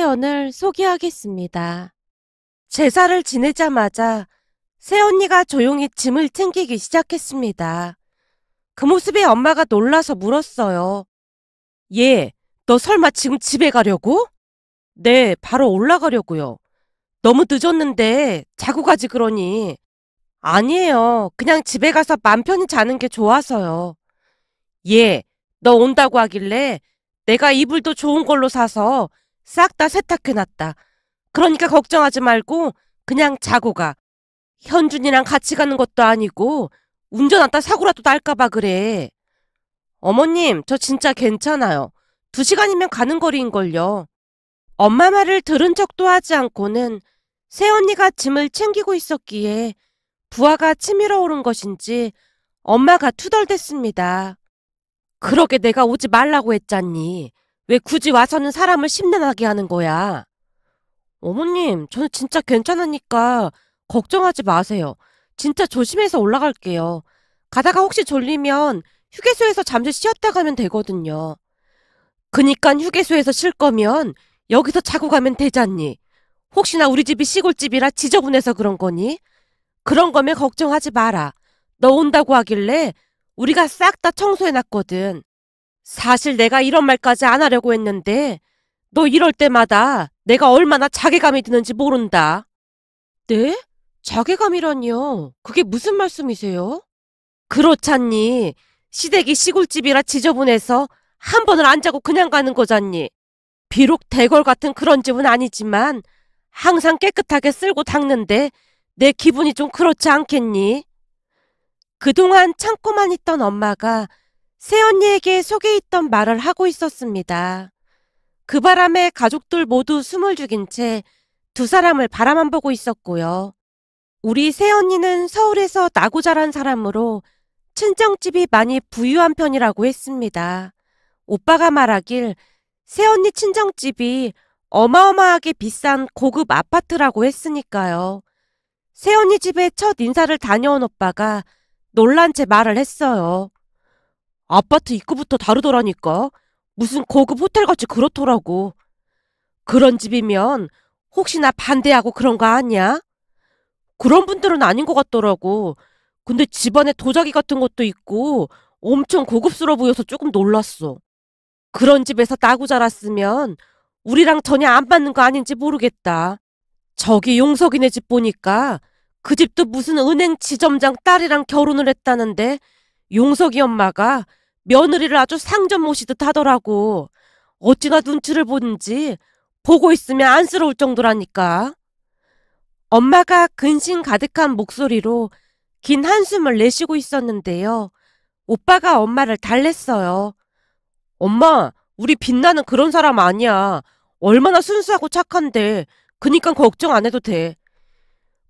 사연을 소개하겠습니다. 제사를 지내자마자 새언니가 조용히 짐을 챙기기 시작했습니다. 그 모습에 엄마가 놀라서 물었어요. 얘, 너 설마 지금 집에 가려고? 네, 바로 올라가려고요. 너무 늦었는데 자고 가지 그러니. 아니에요. 그냥 집에 가서 맘 편히 자는 게 좋아서요. 얘, 너 온다고 하길래 내가 이불도 좋은 걸로 사서 싹 다 세탁해놨다. 그러니까 걱정하지 말고 그냥 자고 가. 현준이랑 같이 가는 것도 아니고 운전하다 사고라도 날까봐 그래. 어머님, 저 진짜 괜찮아요. 2시간이면 가는 거리인걸요. 엄마 말을 들은 척도 하지 않고는 새언니가 짐을 챙기고 있었기에 부하가 치밀어 오른 것인지 엄마가 투덜댔습니다. 그러게 내가 오지 말라고 했잖니. 왜 굳이 와서는 사람을 심란하게 하는 거야? 어머님, 저는 진짜 괜찮으니까 걱정하지 마세요. 진짜 조심해서 올라갈게요. 가다가 혹시 졸리면 휴게소에서 잠시 쉬었다 가면 되거든요. 그니깐 휴게소에서 쉴 거면 여기서 자고 가면 되잖니. 혹시나 우리 집이 시골집이라 지저분해서 그런 거니? 그런 거면 걱정하지 마라. 너 온다고 하길래 우리가 싹 다 청소해놨거든. 사실 내가 이런 말까지 안 하려고 했는데 너 이럴 때마다 내가 얼마나 자괴감이 드는지 모른다. 네? 자괴감이라니요? 그게 무슨 말씀이세요? 그렇잖니. 시댁이 시골집이라 지저분해서 한 번을 안 자고 그냥 가는 거잖니. 비록 대궐 같은 그런 집은 아니지만 항상 깨끗하게 쓸고 닦는데 내 기분이 좀 그렇지 않겠니? 그동안 참고만 있던 엄마가 새언니에게 속에 있던 말을 하고 있었습니다. 그 바람에 가족들 모두 숨을 죽인 채 2사람을 바라만 보고 있었고요. 우리 새언니는 서울에서 나고 자란 사람으로 친정집이 많이 부유한 편이라고 했습니다. 오빠가 말하길 새언니 친정집이 어마어마하게 비싼 고급 아파트라고 했으니까요. 새언니 집에 첫 인사를 다녀온 오빠가 놀란 채 말을 했어요. 아파트 입구부터 다르더라니까. 무슨 고급 호텔같이 그렇더라고. 그런 집이면 혹시나 반대하고 그런 거 아니야? 그런 분들은 아닌 것 같더라고. 근데 집안에 도자기 같은 것도 있고 엄청 고급스러워 보여서 조금 놀랐어. 그런 집에서 나고 자랐으면 우리랑 전혀 안 맞는 거 아닌지 모르겠다. 저기 용석이네 집 보니까 그 집도 무슨 은행 지점장 딸이랑 결혼을 했다는데 용석이 엄마가 며느리를 아주 상전 모시듯 하더라고. 어찌나 눈치를 보는지 보고 있으면 안쓰러울 정도라니까. 엄마가 근심 가득한 목소리로 긴 한숨을 내쉬고 있었는데요. 오빠가 엄마를 달랬어요. 엄마, 우리 빛나는 그런 사람 아니야. 얼마나 순수하고 착한데. 그니까 걱정 안 해도 돼.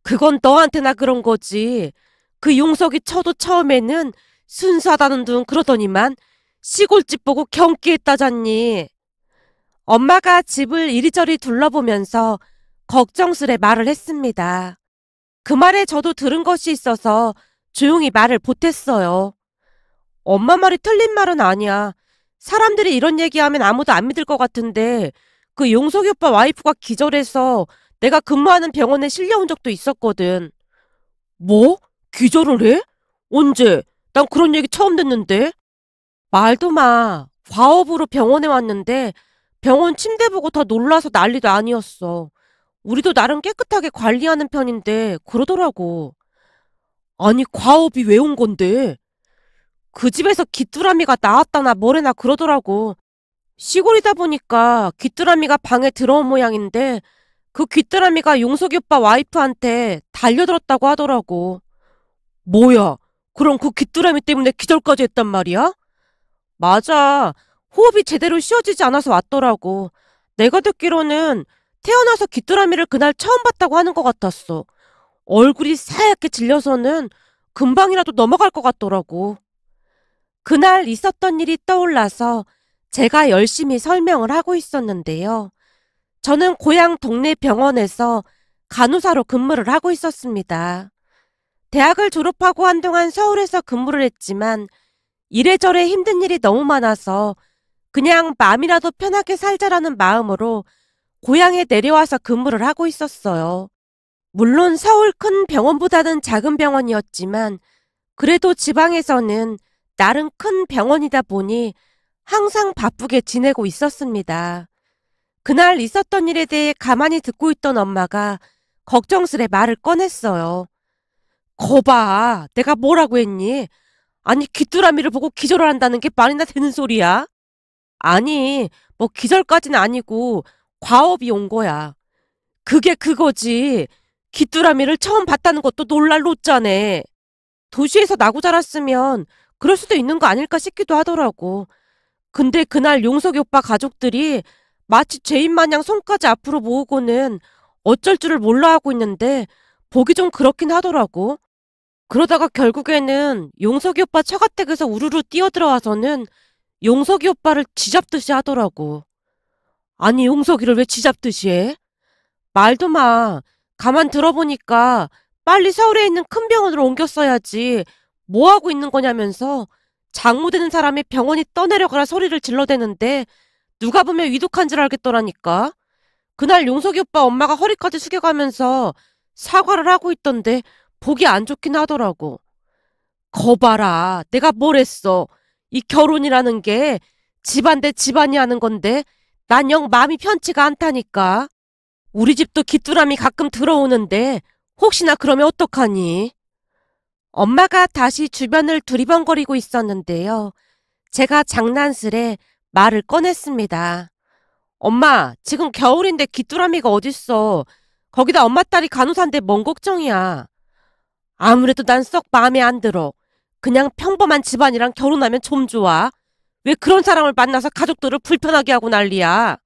그건 너한테나 그런 거지. 그 용석이 쳐도 처음에는 순수하다는 둥 그러더니만 시골집 보고 경기했다잖니. 엄마가 집을 이리저리 둘러보면서 걱정스레 말을 했습니다. 그 말에 저도 들은 것이 있어서 조용히 말을 보탰어요. 엄마 말이 틀린 말은 아니야. 사람들이 이런 얘기하면 아무도 안 믿을 것 같은데 그 용석이 오빠 와이프가 기절해서 내가 근무하는 병원에 실려온 적도 있었거든. 뭐? 기절을 해? 언제? 난 그런 얘기 처음 듣는데. 말도 마. 과업으로 병원에 왔는데 병원 침대 보고 다 놀라서 난리도 아니었어. 우리도 나름 깨끗하게 관리하는 편인데 그러더라고. 아니 과업이 왜 온 건데? 그 집에서 귀뚜라미가 나왔다나 뭐래나 그러더라고. 시골이다 보니까 귀뚜라미가 방에 들어온 모양인데 그 귀뚜라미가 용석이 오빠 와이프한테 달려들었다고 하더라고. 뭐야? 그럼 그 귀뚜라미 때문에 기절까지 했단 말이야? 맞아. 호흡이 제대로 쉬어지지 않아서 왔더라고. 내가 듣기로는 태어나서 귀뚜라미를 그날 처음 봤다고 하는 것 같았어. 얼굴이 새하얗게 질려서는 금방이라도 넘어갈 것 같더라고. 그날 있었던 일이 떠올라서 제가 열심히 설명을 하고 있었는데요. 저는 고향 동네 병원에서 간호사로 근무를 하고 있었습니다. 대학을 졸업하고 한동안 서울에서 근무를 했지만 이래저래 힘든 일이 너무 많아서 그냥 마음이라도 편하게 살자라는 마음으로 고향에 내려와서 근무를 하고 있었어요. 물론 서울 큰 병원보다는 작은 병원이었지만 그래도 지방에서는 나름 큰 병원이다 보니 항상 바쁘게 지내고 있었습니다. 그날 있었던 일에 대해 가만히 듣고 있던 엄마가 걱정스레 말을 꺼냈어요. 거봐, 내가 뭐라고 했니? 아니, 귀뚜라미를 보고 기절을 한다는 게 말이나 되는 소리야? 아니, 뭐 기절까지는 아니고 과업이 온 거야. 그게 그거지. 귀뚜라미를 처음 봤다는 것도 놀랄 노짜네. 도시에서 나고 자랐으면 그럴 수도 있는 거 아닐까 싶기도 하더라고. 근데 그날 용석이 오빠 가족들이 마치 죄인 마냥 손까지 앞으로 모으고는 어쩔 줄을 몰라 하고 있는데 보기 좀 그렇긴 하더라고. 그러다가 결국에는 용석이 오빠 처가댁에서 우르르 뛰어들어와서는 용석이 오빠를 쥐잡듯이 하더라고. 아니, 용석이를 왜 쥐잡듯이 해? 말도 마. 가만 들어보니까 빨리 서울에 있는 큰 병원으로 옮겼어야지. 뭐 하고 있는 거냐면서 장모되는 사람이 병원이 떠내려가라 소리를 질러대는데 누가 보면 위독한 줄 알겠더라니까. 그날 용석이 오빠 엄마가 허리까지 숙여가면서 사과를 하고 있던데 보기 안 좋긴 하더라고. 거봐라. 내가 뭘 했어. 이 결혼이라는 게 집안 대 집안이 하는 건데 난 영 마음이 편치가 않다니까. 우리 집도 귀뚜라미 가끔 들어오는데 혹시나 그러면 어떡하니? 엄마가 다시 주변을 두리번거리고 있었는데요. 제가 장난스레 말을 꺼냈습니다. 엄마, 지금 겨울인데 귀뚜라미가 어딨어. 거기다 엄마 딸이 간호사인데 뭔 걱정이야. 아무래도 난 썩 마음에 안 들어. 그냥 평범한 집안이랑 결혼하면 좀 좋아. 왜 그런 사람을 만나서 가족들을 불편하게 하고 난리야.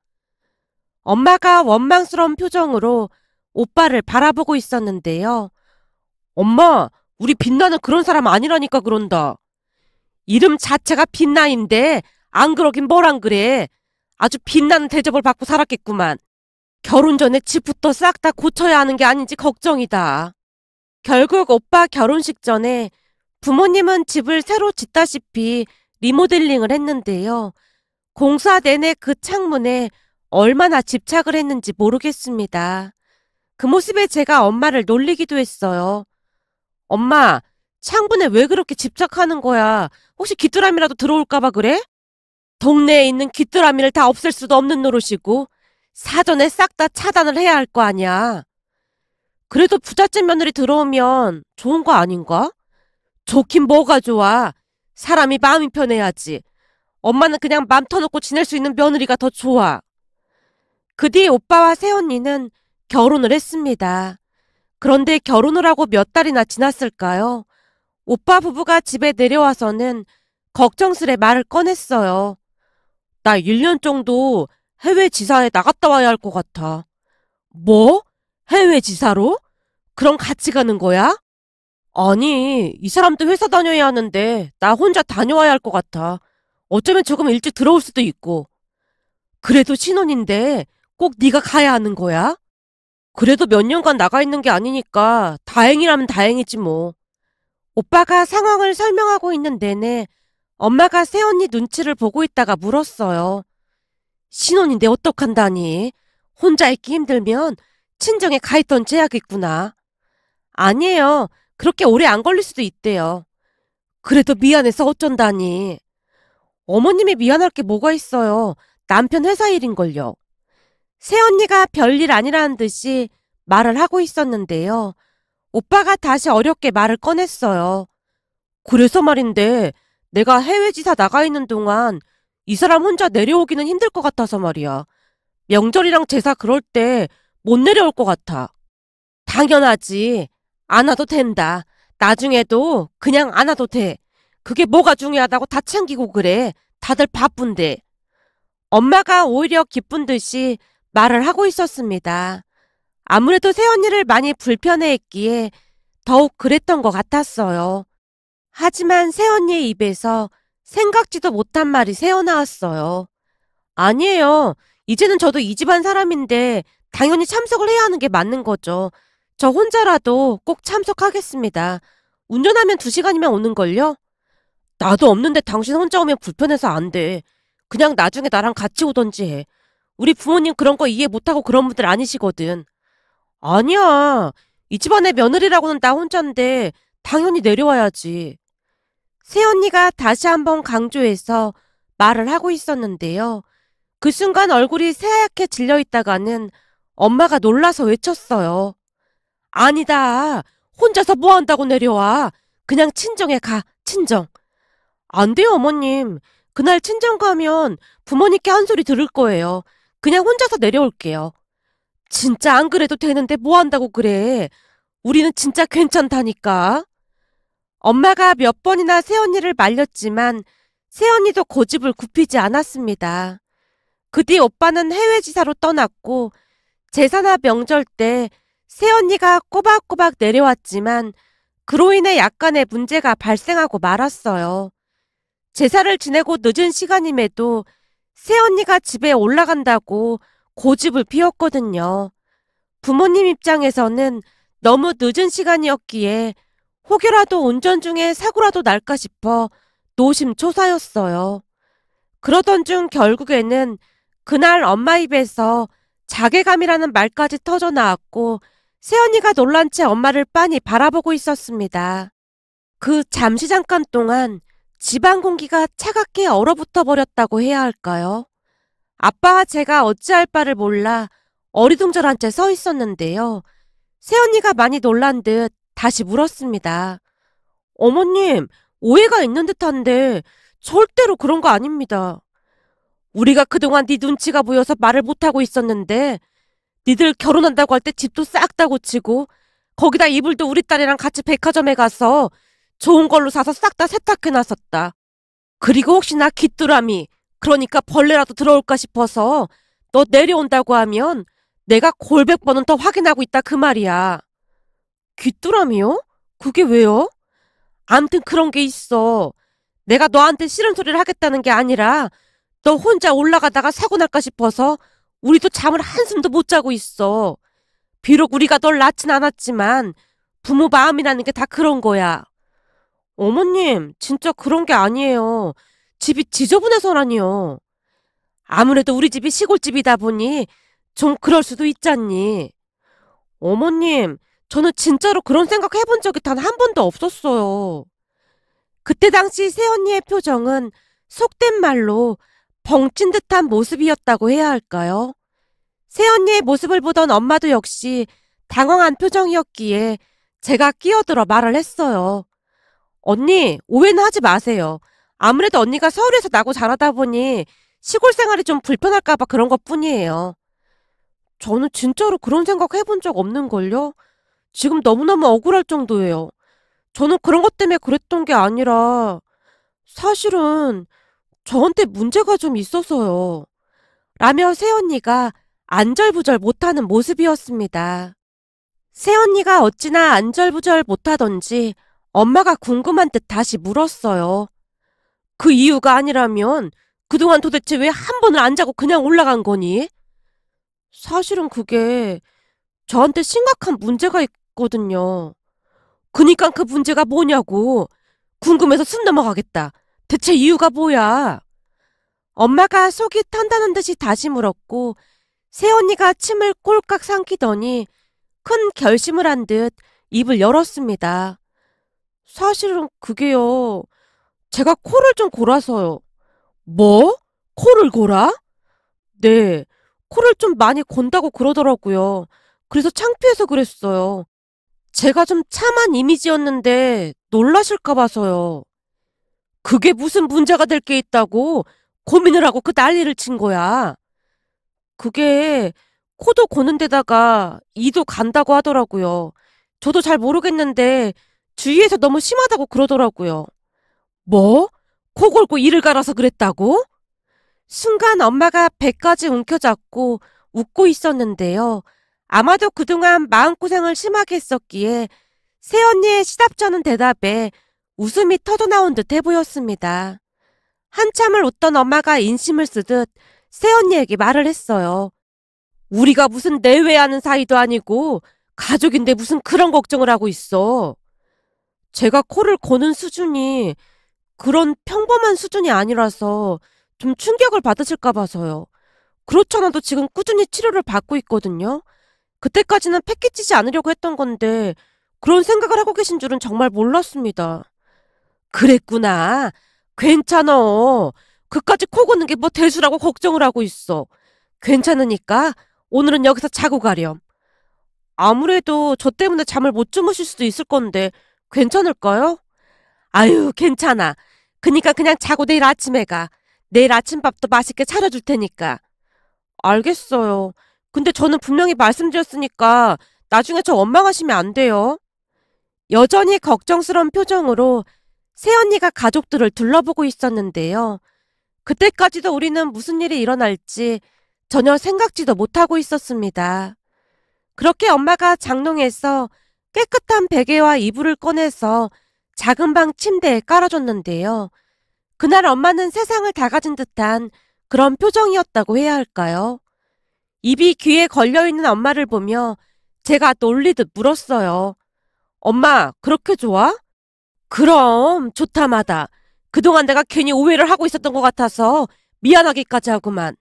엄마가 원망스러운 표정으로 오빠를 바라보고 있었는데요. 엄마, 우리 빛나는 그런 사람 아니라니까 그런다. 이름 자체가 빛나인데 안 그러긴 뭘 안 그래. 아주 빛나는 대접을 받고 살았겠구만. 결혼 전에 집부터 싹 다 고쳐야 하는 게 아닌지 걱정이다. 결국 오빠 결혼식 전에 부모님은 집을 새로 짓다시피 리모델링을 했는데요. 공사 내내 그 창문에 얼마나 집착을 했는지 모르겠습니다. 그 모습에 제가 엄마를 놀리기도 했어요. 엄마, 창문에 왜 그렇게 집착하는 거야? 혹시 귀뚜라미라도 들어올까봐 그래? 동네에 있는 귀뚜라미를 다 없앨 수도 없는 노릇이고 사전에 싹 다 차단을 해야 할 거 아니야. 그래도 부잣집 며느리 들어오면 좋은 거 아닌가? 좋긴 뭐가 좋아. 사람이 마음이 편해야지. 엄마는 그냥 맘 터놓고 지낼 수 있는 며느리가 더 좋아. 그 뒤 오빠와 새언니는 결혼을 했습니다. 그런데 결혼을 하고 몇 달이나 지났을까요? 오빠 부부가 집에 내려와서는 걱정스레 말을 꺼냈어요. 나 1년 정도 해외 지사에 나갔다 와야 할 것 같아. 뭐? 해외 지사로? 그럼 같이 가는 거야? 아니, 이 사람도 회사 다녀야 하는데 나 혼자 다녀와야 할 것 같아. 어쩌면 조금 일찍 들어올 수도 있고. 그래도 신혼인데 꼭 네가 가야 하는 거야? 그래도 몇 년간 나가 있는 게 아니니까 다행이라면 다행이지 뭐. 오빠가 상황을 설명하고 있는 내내 엄마가 새언니 눈치를 보고 있다가 물었어요. 신혼인데 어떡한다니? 혼자 있기 힘들면 친정에 가 있던 제약있구나. 아니에요. 그렇게 오래 안 걸릴 수도 있대요. 그래도 미안해서 어쩐다니. 어머님이 미안할 게 뭐가 있어요. 남편 회사 일인걸요. 새언니가 별일 아니라는 듯이 말을 하고 있었는데요. 오빠가 다시 어렵게 말을 꺼냈어요. 그래서 말인데 내가 해외 지사 나가 있는 동안 이 사람 혼자 내려오기는 힘들 것 같아서 말이야. 명절이랑 제사 그럴 때 못 내려올 것 같아. 당연하지. 안 와도 된다. 나중에도 그냥 안 와도 돼. 그게 뭐가 중요하다고 다 챙기고 그래. 다들 바쁜데. 엄마가 오히려 기쁜 듯이 말을 하고 있었습니다. 아무래도 새언니를 많이 불편해했기에 더욱 그랬던 것 같았어요. 하지만 새언니의 입에서 생각지도 못한 말이 새어나왔어요. 아니에요. 이제는 저도 이 집안 사람인데 당연히 참석을 해야 하는 게 맞는 거죠. 저 혼자라도 꼭 참석하겠습니다. 운전하면 2시간이면 오는걸요? 나도 없는데 당신 혼자 오면 불편해서 안 돼. 그냥 나중에 나랑 같이 오던지 해. 우리 부모님 그런 거 이해 못하고 그런 분들 아니시거든. 아니야. 이 집안의 며느리라고는 나 혼자인데 당연히 내려와야지. 새언니가 다시 한번 강조해서 말을 하고 있었는데요. 그 순간 얼굴이 새하얗게 질려 있다가는 엄마가 놀라서 외쳤어요. 아니다. 혼자서 뭐 한다고 내려와. 그냥 친정에 가, 친정. 안 돼요, 어머님. 그날 친정 가면 부모님께 한 소리 들을 거예요. 그냥 혼자서 내려올게요. 진짜 안 그래도 되는데 뭐 한다고 그래. 우리는 진짜 괜찮다니까. 엄마가 몇 번이나 새언니를 말렸지만 새언니도 고집을 굽히지 않았습니다. 그 뒤 오빠는 해외 지사로 떠났고 제사나 명절 때 새언니가 꼬박꼬박 내려왔지만 그로 인해 약간의 문제가 발생하고 말았어요. 제사를 지내고 늦은 시간임에도 새언니가 집에 올라간다고 고집을 피웠거든요. 부모님 입장에서는 너무 늦은 시간이었기에 혹여라도 운전 중에 사고라도 날까 싶어 노심초사였어요. 그러던 중 결국에는 그날 엄마 입에서 자괴감이라는 말까지 터져나왔고 새언니가 놀란 채 엄마를 빤히 바라보고 있었습니다. 그 잠시 잠깐 동안 집안 공기가 차갑게 얼어붙어 버렸다고 해야 할까요? 아빠와 제가 어찌할 바를 몰라 어리둥절한 채 서 있었는데요. 새언니가 많이 놀란 듯 다시 물었습니다. 어머님, 오해가 있는 듯한데 절대로 그런 거 아닙니다. 우리가 그동안 네 눈치가 보여서 말을 못하고 있었는데 니들 결혼한다고 할 때 집도 싹 다 고치고 거기다 이불도 우리 딸이랑 같이 백화점에 가서 좋은 걸로 사서 싹 다 세탁해놨었다. 그리고 혹시나 귀뚜라미, 그러니까 벌레라도 들어올까 싶어서 너 내려온다고 하면 내가 골백 번은 더 확인하고 있다 그 말이야. 귀뚜라미요? 그게 왜요? 암튼 그런 게 있어. 내가 너한테 싫은 소리를 하겠다는 게 아니라 너 혼자 올라가다가 사고 날까 싶어서 우리도 잠을 한숨도 못 자고 있어. 비록 우리가 널 낳진 않았지만 부모 마음이라는 게 다 그런 거야. 어머님, 진짜 그런 게 아니에요. 집이 지저분해서라니요. 아무래도 우리 집이 시골집이다 보니 좀 그럴 수도 있잖니. 어머님, 저는 진짜로 그런 생각 해본 적이 단 한 번도 없었어요. 그때 당시 새언니의 표정은 속된 말로 벙찐 듯한 모습이었다고 해야 할까요? 새언니의 모습을 보던 엄마도 역시 당황한 표정이었기에 제가 끼어들어 말을 했어요. 언니, 오해는 하지 마세요. 아무래도 언니가 서울에서 나고 자라다 보니 시골 생활이 좀 불편할까봐 그런 것 뿐이에요. 저는 진짜로 그런 생각 해본 적 없는걸요? 지금 너무너무 억울할 정도예요. 저는 그런 것 때문에 그랬던 게 아니라 사실은 저한테 문제가 좀 있어서요. 라며 새언니가 안절부절 못하는 모습이었습니다. 새언니가 어찌나 안절부절 못하던지 엄마가 궁금한 듯 다시 물었어요. 그 이유가 아니라면 그동안 도대체 왜 한 번을 안 자고 그냥 올라간 거니? 사실은 그게 저한테 심각한 문제가 있거든요. 그니까 그 문제가 뭐냐고. 궁금해서 숨 넘어가겠다. 대체 이유가 뭐야? 엄마가 속이 탄다는 듯이 다시 물었고 새언니가 침을 꼴깍 삼키더니 큰 결심을 한 듯 입을 열었습니다. 사실은 그게요. 제가 코를 좀 골아서요. 뭐? 코를 골아? 네. 코를 좀 많이 곤다고 그러더라고요. 그래서 창피해서 그랬어요. 제가 좀 참한 이미지였는데 놀라실까 봐서요. 그게 무슨 문제가 될 게 있다고 고민을 하고 그 난리를 친 거야. 그게 코도 고는 데다가 이도 간다고 하더라고요. 저도 잘 모르겠는데 주위에서 너무 심하다고 그러더라고요. 뭐? 코 골고 이를 갈아서 그랬다고? 순간 엄마가 배까지 움켜잡고 웃고 있었는데요. 아마도 그동안 마음고생을 심하게 했었기에 새언니의 시답잖은 대답에 웃음이 터져나온 듯해 보였습니다. 한참을 웃던 엄마가 인심을 쓰듯 새언니에게 말을 했어요. 우리가 무슨 내외하는 사이도 아니고 가족인데 무슨 그런 걱정을 하고 있어. 제가 코를 고는 수준이 그런 평범한 수준이 아니라서 좀 충격을 받으실까 봐서요. 그렇잖아도 지금 꾸준히 치료를 받고 있거든요. 그때까지는 패기 찌지 않으려고 했던 건데 그런 생각을 하고 계신 줄은 정말 몰랐습니다. 그랬구나. 괜찮어. 그까지 코 고는 게 뭐 대수라고 걱정을 하고 있어. 괜찮으니까 오늘은 여기서 자고 가렴. 아무래도 저 때문에 잠을 못 주무실 수도 있을 건데 괜찮을까요? 아유, 괜찮아. 그니까 그냥 자고 내일 아침에 가. 내일 아침밥도 맛있게 차려줄 테니까. 알겠어요. 근데 저는 분명히 말씀드렸으니까 나중에 저 원망하시면 안 돼요. 여전히 걱정스러운 표정으로 새언니가 가족들을 둘러보고 있었는데요. 그때까지도 우리는 무슨 일이 일어날지 전혀 생각지도 못하고 있었습니다. 그렇게 엄마가 장롱에서 깨끗한 베개와 이불을 꺼내서 작은 방 침대에 깔아줬는데요. 그날 엄마는 세상을 다 가진 듯한 그런 표정이었다고 해야 할까요? 입이 귀에 걸려있는 엄마를 보며 제가 놀리듯 물었어요. 엄마, 그렇게 좋아? 그럼 좋다마다. 그동안 내가 괜히 오해를 하고 있었던 것 같아서 미안하기까지 하구만.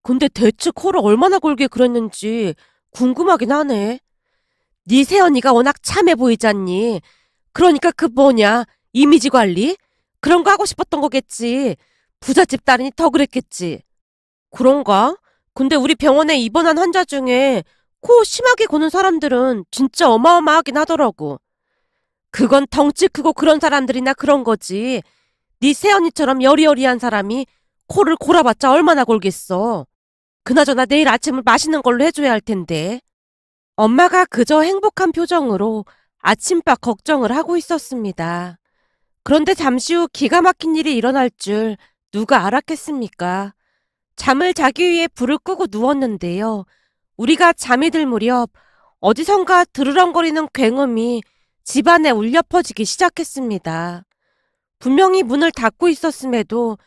근데 대체 코를 얼마나 골게 그랬는지 궁금하긴 하네. 네 새언니가 워낙 참해 보이잖니. 그러니까 그 뭐냐, 이미지 관리? 그런 거 하고 싶었던 거겠지. 부잣집 딸이니 더 그랬겠지. 그런가? 근데 우리 병원에 입원한 환자 중에 코 심하게 고는 사람들은 진짜 어마어마하긴 하더라고. 그건 덩치 크고 그런 사람들이나 그런 거지. 네 새언니처럼 여리여리한 사람이 코를 골아봤자 얼마나 골겠어. 그나저나 내일 아침을 맛있는 걸로 해줘야 할 텐데. 엄마가 그저 행복한 표정으로 아침밥 걱정을 하고 있었습니다. 그런데 잠시 후 기가 막힌 일이 일어날 줄 누가 알았겠습니까? 잠을 자기 위해 불을 끄고 누웠는데요. 우리가 잠이 들 무렵 어디선가 드르렁거리는 굉음이 집안에 울려 퍼지기 시작했습니다. 분명히 문을 닫고 있었음에도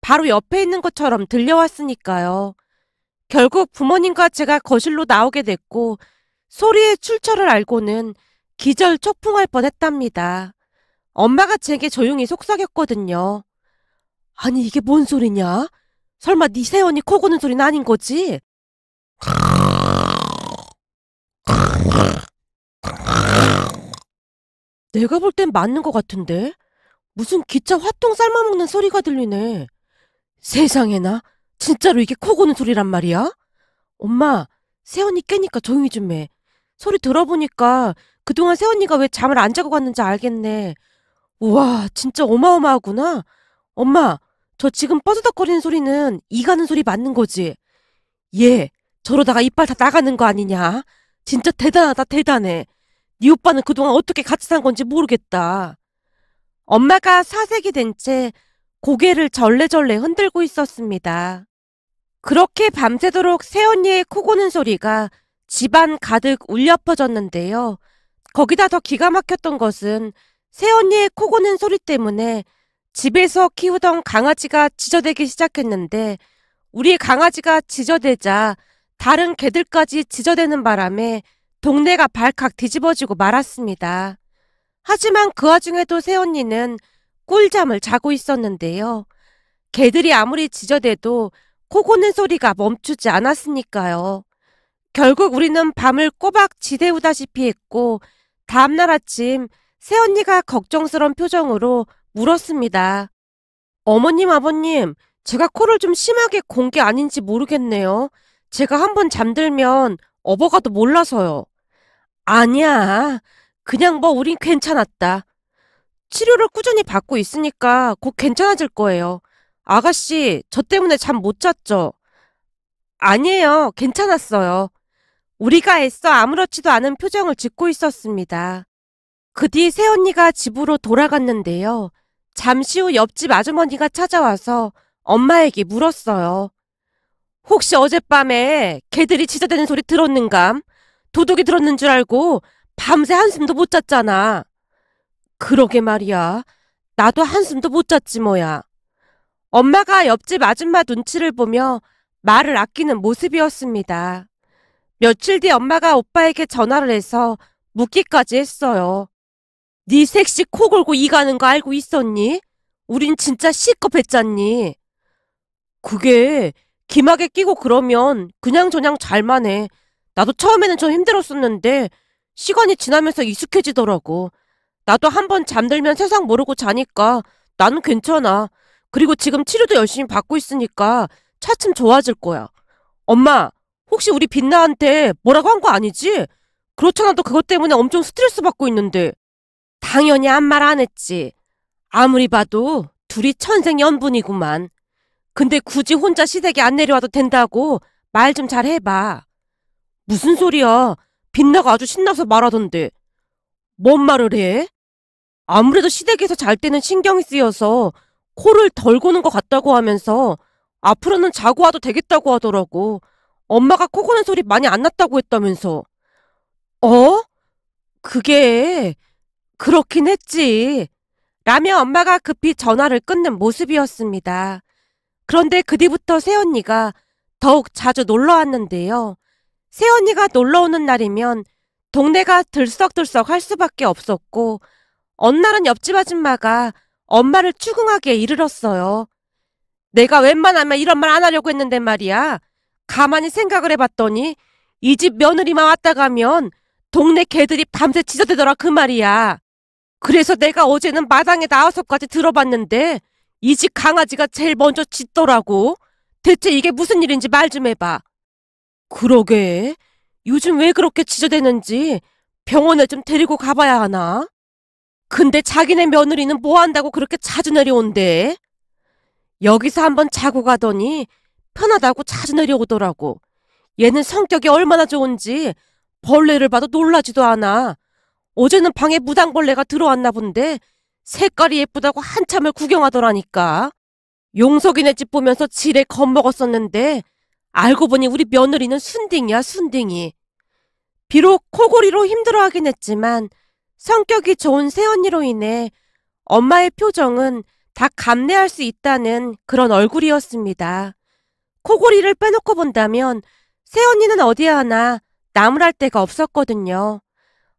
바로 옆에 있는 것처럼 들려왔으니까요. 결국 부모님과 제가 거실로 나오게 됐고 소리의 출처를 알고는 기절초풍할 뻔했답니다. 엄마가 제게 조용히 속삭였거든요. 아니 이게 뭔 소리냐? 설마 네 새언니 코 고는 소리는 아닌 거지? 내가 볼 땐 맞는 것 같은데? 무슨 기차 화통 삶아먹는 소리가 들리네. 세상에나 진짜로 이게 코 고는 소리란 말이야? 엄마, 새언니 깨니까 조용히 좀 해. 소리 들어보니까 그동안 새언니가 왜 잠을 안 자고 갔는지 알겠네. 우와, 진짜 어마어마하구나. 엄마, 저 지금 뻐드덕거리는 소리는 이 가는 소리 맞는 거지? 얘, 저러다가 이빨 다 나가는 거 아니냐? 진짜 대단하다, 대단해. 네 오빠는 그동안 어떻게 같이 산 건지 모르겠다. 엄마가 사색이 된 채 고개를 절레절레 흔들고 있었습니다. 그렇게 밤새도록 새언니의 코 고는 소리가 집안 가득 울려 퍼졌는데요. 거기다 더 기가 막혔던 것은 새언니의 코 고는 소리 때문에 집에서 키우던 강아지가 지저대기 시작했는데 우리 강아지가 지저대자 다른 개들까지 지저대는 바람에 동네가 발칵 뒤집어지고 말았습니다. 하지만 그 와중에도 새언니는 꿀잠을 자고 있었는데요. 개들이 아무리 지저대도 코 고는 소리가 멈추지 않았으니까요. 결국 우리는 밤을 꼬박 지새우다시피 했고 다음날 아침 새언니가 걱정스러운 표정으로 물었습니다. 어머님, 아버님, 제가 코를 좀 심하게 곤 게 아닌지 모르겠네요. 제가 한번 잠들면 업어가도 몰라서요. 아니야. 그냥 뭐 우린 괜찮았다. 치료를 꾸준히 받고 있으니까 곧 괜찮아질 거예요. 아가씨, 저 때문에 잠 못 잤죠? 아니에요. 괜찮았어요. 우리가 애써 아무렇지도 않은 표정을 짓고 있었습니다. 그 뒤 새언니가 집으로 돌아갔는데요. 잠시 후 옆집 아주머니가 찾아와서 엄마에게 물었어요. 혹시 어젯밤에 개들이 짖어대는 소리 들었는감? 도둑이 들었는 줄 알고 밤새 한숨도 못 잤잖아. 그러게 말이야. 나도 한숨도 못 잤지 뭐야. 엄마가 옆집 아줌마 눈치를 보며 말을 아끼는 모습이었습니다. 며칠 뒤 엄마가 오빠에게 전화를 해서 묻기까지 했어요. 네 섹시 코 골고 이 가는 거 알고 있었니? 우린 진짜 C급 했잖니. 그게 기막에 끼고 그러면 그냥저냥 잘만 해. 나도 처음에는 좀 힘들었었는데 시간이 지나면서 익숙해지더라고. 나도 한번 잠들면 세상 모르고 자니까 나는 괜찮아. 그리고 지금 치료도 열심히 받고 있으니까 차츰 좋아질 거야. 엄마, 혹시 우리 빛나한테 뭐라고 한 거 아니지? 그렇잖아, 도 그것 때문에 엄청 스트레스 받고 있는데. 당연히 아무 말 안 했지. 아무리 봐도 둘이 천생연분이구만. 근데 굳이 혼자 시댁에 안 내려와도 된다고 말 좀 잘 해봐. 무슨 소리야? 빛나가 아주 신나서 말하던데. 뭔 말을 해? 아무래도 시댁에서 잘 때는 신경이 쓰여서 코를 덜 고는 것 같다고 하면서 앞으로는 자고 와도 되겠다고 하더라고. 엄마가 코 고는 소리 많이 안 났다고 했다면서. 어? 그게 그렇긴 했지. 라며 엄마가 급히 전화를 끊는 모습이었습니다. 그런데 그 뒤부터 새언니가 더욱 자주 놀러 왔는데요. 새언니가 놀러 오는 날이면 동네가 들썩들썩 할 수밖에 없었고, 어느 날은 옆집 아줌마가 엄마를 추궁하게 이르렀어요. 내가 웬만하면 이런 말 안 하려고 했는데 말이야. 가만히 생각을 해봤더니 이 집 며느리만 왔다 가면 동네 개들이 밤새 짖어대더라 그 말이야. 그래서 내가 어제는 마당에 나와서까지 들어봤는데 이 집 강아지가 제일 먼저 짖더라고. 대체 이게 무슨 일인지 말 좀 해봐. 그러게. 요즘 왜 그렇게 짖어대는지 병원에 좀 데리고 가봐야 하나? 근데 자기네 며느리는 뭐 한다고 그렇게 자주 내려온대? 여기서 한번 자고 가더니 편하다고 자주 내려오더라고. 얘는 성격이 얼마나 좋은지 벌레를 봐도 놀라지도 않아. 어제는 방에 무당벌레가 들어왔나 본데 색깔이 예쁘다고 한참을 구경하더라니까. 용석이네 집 보면서 지레 겁먹었었는데 알고 보니 우리 며느리는 순딩이야, 순딩이. 비록 코골이로 힘들어하긴 했지만 성격이 좋은 새언니로 인해 엄마의 표정은 다 감내할 수 있다는 그런 얼굴이었습니다. 코골이를 빼놓고 본다면 새언니는 어디 하나 나무랄 데가 없었거든요.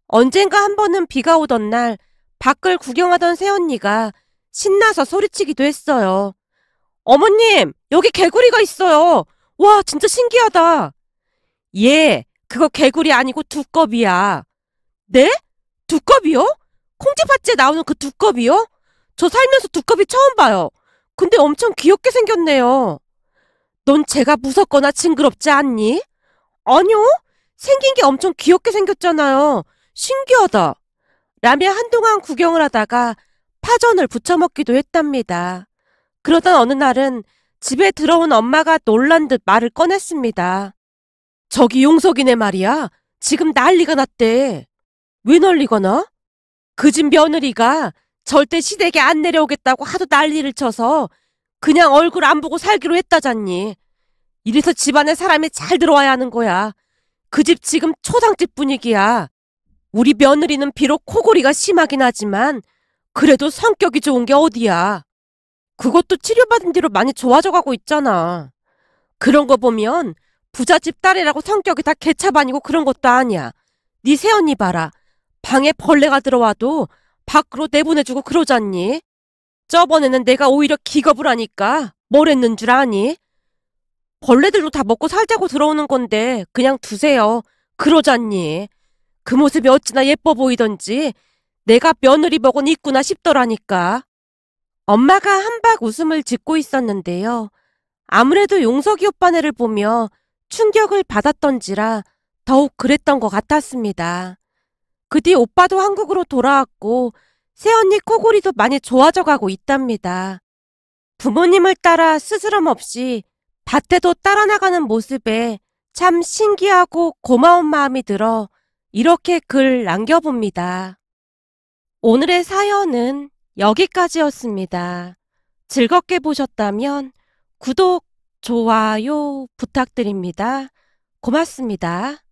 언젠가 한 번은 비가 오던 날 밖을 구경하던 새언니가 신나서 소리치기도 했어요. 어머님, 여기 개구리가 있어요. 와, 진짜 신기하다. 예, 그거 개구리 아니고 두꺼비야. 네? 두꺼비요? 콩쥐팥지에 나오는 그 두꺼비요? 저 살면서 두꺼비 처음 봐요. 근데 엄청 귀엽게 생겼네요. 넌 제가 무섭거나 징그럽지 않니? 아니요. 생긴 게 엄청 귀엽게 생겼잖아요. 신기하다. 라며 한동안 구경을 하다가 파전을 부쳐 먹기도 했답니다. 그러던 어느 날은 집에 들어온 엄마가 놀란 듯 말을 꺼냈습니다. 저기 용석이네 말이야. 지금 난리가 났대. 왜 난리가 나? 그 집 며느리가 절대 시댁에 안 내려오겠다고 하도 난리를 쳐서 그냥 얼굴 안 보고 살기로 했다잖니. 이래서 집안에 사람이 잘 들어와야 하는 거야. 그 집 지금 초상집 분위기야. 우리 며느리는 비록 코골이가 심하긴 하지만 그래도 성격이 좋은 게 어디야. 그것도 치료받은 뒤로 많이 좋아져가고 있잖아. 그런 거 보면 부잣집 딸이라고 성격이 다 개차반이고 그런 것도 아니야. 네 새언니 봐라. 방에 벌레가 들어와도 밖으로 내보내주고 그러잖니. 저번에는 내가 오히려 기겁을 하니까 뭘 했는 줄 아니? 벌레들도 다 먹고 살자고 들어오는 건데 그냥 두세요. 그러잖니. 그 모습이 어찌나 예뻐 보이던지 내가 며느리 복은 있구나 싶더라니까. 엄마가 한박 웃음을 짓고 있었는데요. 아무래도 용석이 오빠네를 보며 충격을 받았던지라 더욱 그랬던 것 같았습니다. 그 뒤 오빠도 한국으로 돌아왔고 새언니 코골이도 많이 좋아져 가고 있답니다. 부모님을 따라 스스럼 없이 밭에도 따라 나가는 모습에 참 신기하고 고마운 마음이 들어 이렇게 글 남겨봅니다. 오늘의 사연은 여기까지였습니다. 즐겁게 보셨다면 구독, 좋아요 부탁드립니다. 고맙습니다.